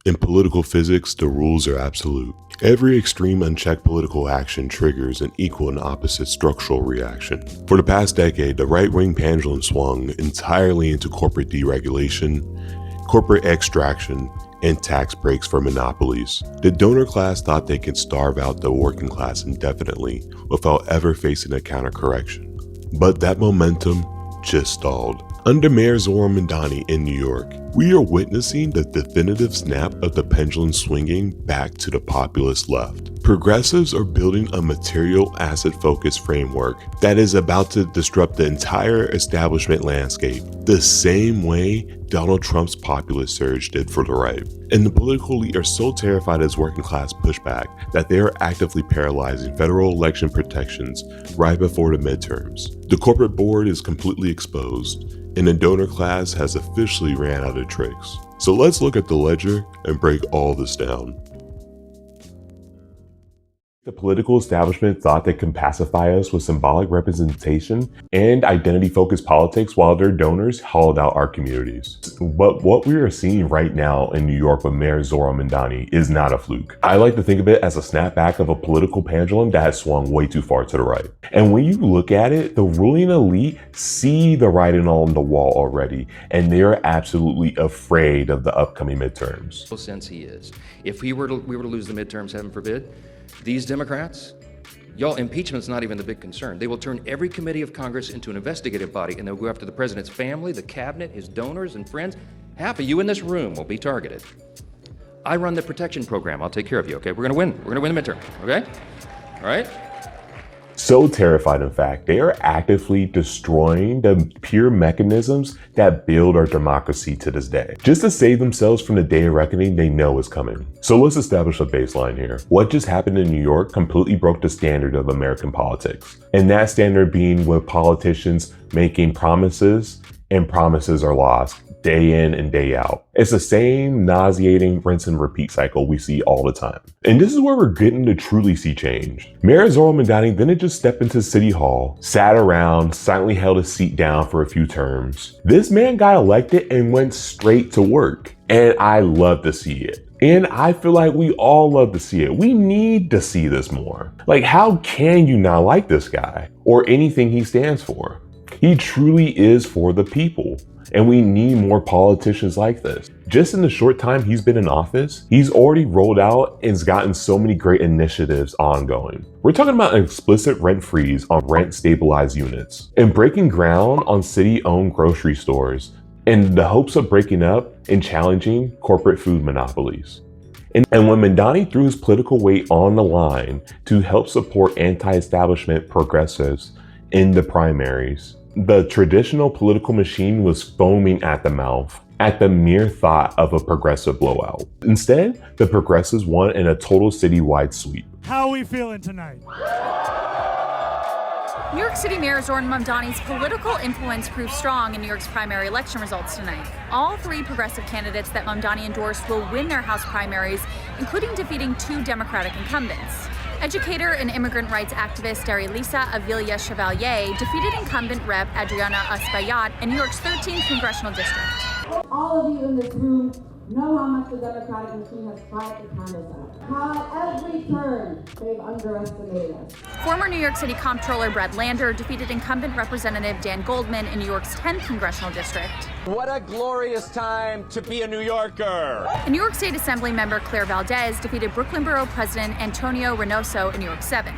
In political physics, the rules are absolute. Every extreme unchecked political action triggers an equal and opposite structural reaction. For the past decade, the right-wing pendulum swung entirely into corporate deregulation, corporate extraction, and tax breaks for monopolies. The donor class thought they could starve out the working class indefinitely without ever facing a countercorrection. But that momentum just stalled. Under Mayor Zohran Mamdani in New York, we are witnessing the definitive snap of the pendulum swinging back to the populist left. Progressives are building a material asset-focused framework that is about to disrupt the entire establishment landscape, the same way Donald Trump's populist surge did for the right. And the political elite are so terrified of this working class pushback that they are actively paralyzing federal election protections right before the midterms. The corporate board is completely exposed, and the donor class has officially ran out of tricks. So let's look at the ledger and break all this down. The political establishment thought they could pacify us with symbolic representation and identity-focused politics while their donors hollowed out our communities. But what we are seeing right now in New York with Mayor Zohran Mamdani is not a fluke. I like to think of it as a snapback of a political pendulum that has swung way too far to the right. And when you look at it, the ruling elite see the writing on the wall already, and they are absolutely afraid of the upcoming midterms. No sense he is. If we were to lose the midterms, heaven forbid, these Democrats, y'all, impeachment's not even the big concern. They will turn every committee of Congress into an investigative body, and they'll go after the president's family, the cabinet, his donors and friends. Half of you in this room will be targeted. I run the protection program. I'll take care of you, okay? We're gonna win. We're gonna win the midterm, okay? All right? So terrified, in fact, they are actively destroying the pure mechanisms that build our democracy to this day, just to save themselves from the day of reckoning they know is coming. So let's establish a baseline here. What just happened in New York completely broke the standard of American politics. And that standard being with politicians making promises, and promises are lost day in and day out. It's the same nauseating rinse and repeat cycle we see all the time. And this is where we're getting to truly see change. Mayor Zohran Mamdani didn't just step into City Hall, sat around, silently held his seat down for a few terms. This man got elected and went straight to work. And I love to see it. And I feel like we all love to see it. We need to see this more. Like, how can you not like this guy or anything he stands for? He truly is for the people. And we need more politicians like this. Just in the short time he's been in office, he's already rolled out and has gotten so many great initiatives ongoing. We're talking about an explicit rent freeze on rent stabilized units and breaking ground on city-owned grocery stores in the hopes of breaking up and challenging corporate food monopolies. And when Mamdani threw his political weight on the line to help support anti-establishment progressives in the primaries, the traditional political machine was foaming at the mouth at the mere thought of a progressive blowout. Instead, the progressives won in a total citywide sweep. How are we feeling tonight? New York City Mayor Zohran Mamdani's political influence proved strong in New York's primary election results tonight. All three progressive candidates that Mamdani endorsed will win their House primaries, including defeating two Democratic incumbents. Educator and immigrant rights activist Lisa Avila Chevalier defeated incumbent Rep. Adriana Espaillat in New York's 13th congressional district. All of you in this room know how much the Democratic machine has tried to counteract. How at every turn they've underestimated us. Former New York City Comptroller Brad Lander defeated incumbent Representative Dan Goldman in New York's 10th congressional district. What a glorious time to be a New Yorker! And New York State Assembly member Claire Valdez defeated Brooklyn Borough President Antonio Reynoso in New York 7.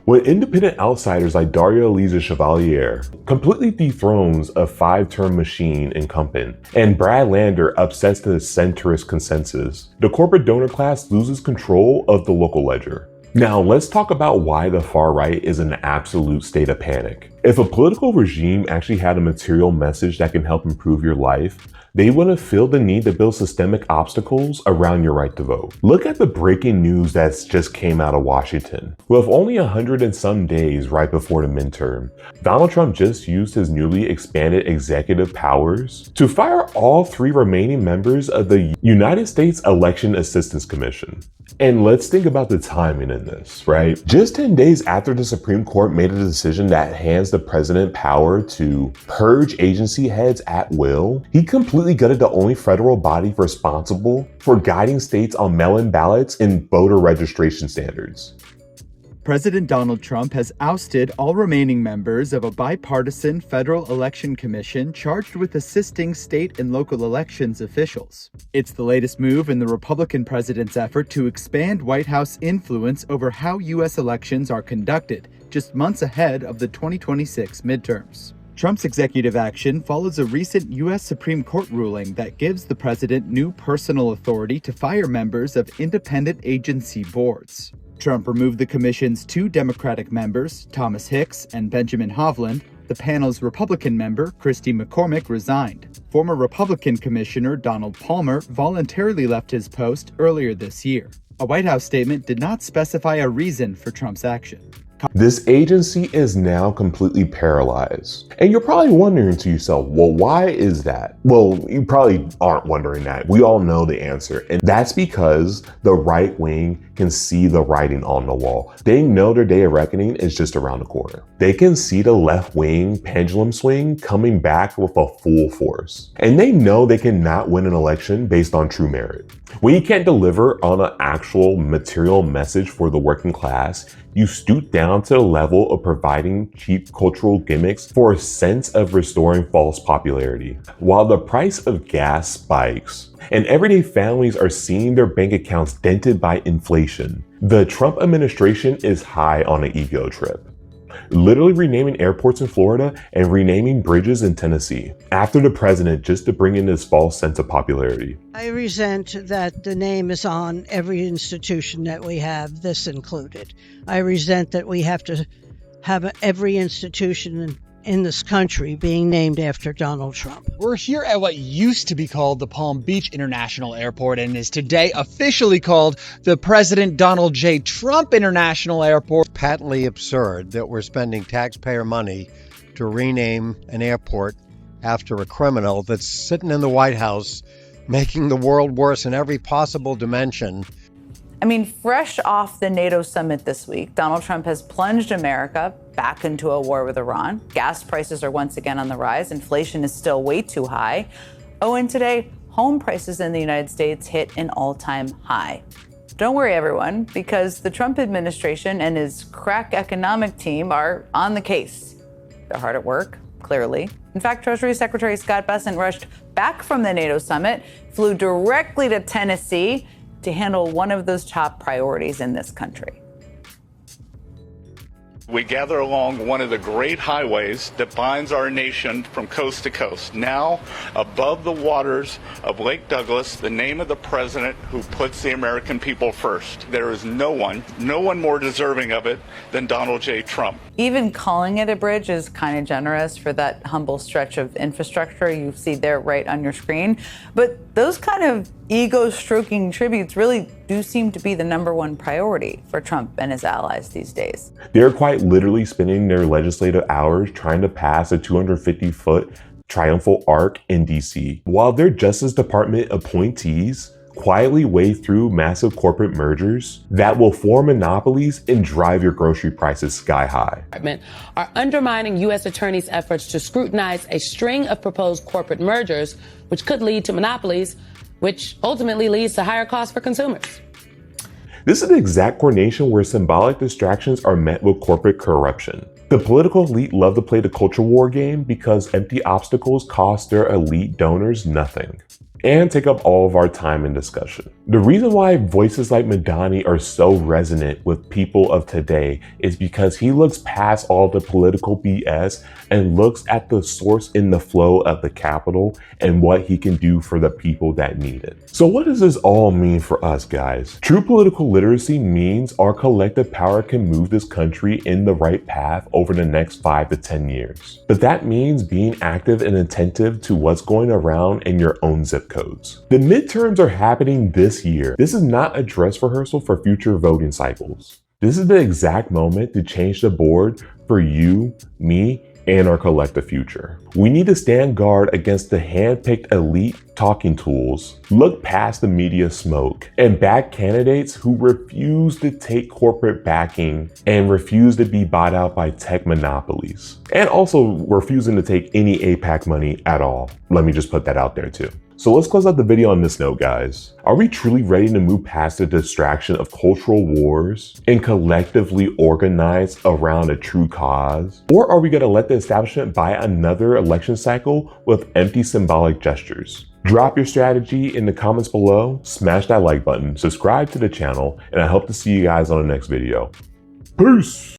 When independent outsiders like Daria Elisa Chevalier completely dethrones a 5-term machine incumbent, and Brad Lander upsets the centrist consensus, the corporate donor class loses control of the local ledger. Now let's talk about why the far right is in an absolute state of panic. If a political regime actually had a material message that can help improve your life, they wouldn't feel the need to build systemic obstacles around your right to vote. Look at the breaking news that's just came out of Washington. With only 100 and some days right before the midterm, Donald Trump just used his newly expanded executive powers to fire all 3 remaining members of the United States Election Assistance Commission. And let's think about the timing in this, right? Just 10 days after the Supreme Court made a decision that hands grants the president power to purge agency heads at will, he completely gutted the only federal body responsible for guiding states on mail-in ballots and voter registration standards. President Donald Trump has ousted all remaining members of a bipartisan federal election commission charged with assisting state and local elections officials. It's the latest move in the Republican president's effort to expand White House influence over how U.S. elections are conducted, just months ahead of the 2026 midterms. Trump's executive action follows a recent U.S. Supreme Court ruling that gives the president new personal authority to fire members of independent agency boards. Trump removed the commission's two Democratic members, Thomas Hicks and Benjamin Hovland. The panel's Republican member, Christy McCormick, resigned. Former Republican Commissioner Donald Palmer voluntarily left his post earlier this year. A White House statement did not specify a reason for Trump's action. This agency is now completely paralyzed. And you're probably wondering to yourself, well, why is that? Well, you probably aren't wondering that. We all know the answer. And that's because the right wing can see the writing on the wall. They know their day of reckoning is just around the corner. They can see the left wing pendulum swing coming back with a full force. And they know they cannot win an election based on true merit. When you can't deliver on an actual material message for the working class, you stoop down to the level of providing cheap cultural gimmicks for a sense of restoring false popularity. While the price of gas spikes and everyday families are seeing their bank accounts dented by inflation, the Trump administration is high on an ego trip. Literally renaming airports in Florida and renaming bridges in Tennessee after the president just to bring in this false sense of popularity. I resent that the name is on every institution that we have, this included. I resent that we have to have every institution in this country being named after Donald Trump. We're here at what used to be called the Palm Beach International Airport and is today officially called the President Donald J. Trump International Airport. Patently absurd that we're spending taxpayer money to rename an airport after a criminal that's sitting in the White House making the world worse in every possible dimension. I mean, fresh off the NATO summit this week, Donald Trump has plunged America back into a war with Iran. Gas prices are once again on the rise. Inflation is still way too high. Oh, and today, home prices in the United States hit an all-time high. Don't worry, everyone, because the Trump administration and his crack economic team are on the case. They're hard at work, clearly. In fact, Treasury Secretary Scott Bessent rushed back from the NATO summit, flew directly to Tennessee to handle one of those top priorities in this country. We gather along one of the great highways that binds our nation from coast to coast. Now, above the waters of Lake Douglas, the name of the president who puts the American people first. There is no one more deserving of it than Donald J. Trump. Even calling it a bridge is kind of generous for that humble stretch of infrastructure you see there right on your screen. But those kind of ego-stroking tributes really do seem to be the #1 priority for Trump and his allies these days. They're quite literally spending their legislative hours trying to pass a 250-foot triumphal arc in DC, while their Justice Department appointees quietly wade through massive corporate mergers that will form monopolies and drive your grocery prices sky high. Are undermining U.S. attorneys' efforts to scrutinize a string of proposed corporate mergers, which could lead to monopolies, which ultimately leads to higher costs for consumers. This is the exact coordination where symbolic distractions are met with corporate corruption. The political elite love to play the culture war game because empty obstacles cost their elite donors nothing and take up all of our time and discussion. The reason why voices like Mamdani are so resonant with people of today is because he looks past all the political BS and looks at the source in the flow of the capital and what he can do for the people that need it. So what does this all mean for us, guys? True political literacy means our collective power can move this country in the right path over the next 5 to 10 years. But that means being active and attentive to what's going around in your own zip codes. The midterms are happening this year. This is not a dress rehearsal for future voting cycles. This is the exact moment to change the board for you, me, and our collective future. We need to stand guard against the hand-picked elite talking tools, look past the media smoke, and back candidates who refuse to take corporate backing and refuse to be bought out by tech monopolies. And also refusing to take any APAC money at all. Let me just put that out there too. So let's close out the video on this note, guys. Are we truly ready to move past the distraction of cultural wars and collectively organize around a true cause? Or are we going to let the establishment buy another election cycle with empty symbolic gestures? Drop your strategy in the comments below, smash that like button, subscribe to the channel, and I hope to see you guys on the next video. Peace!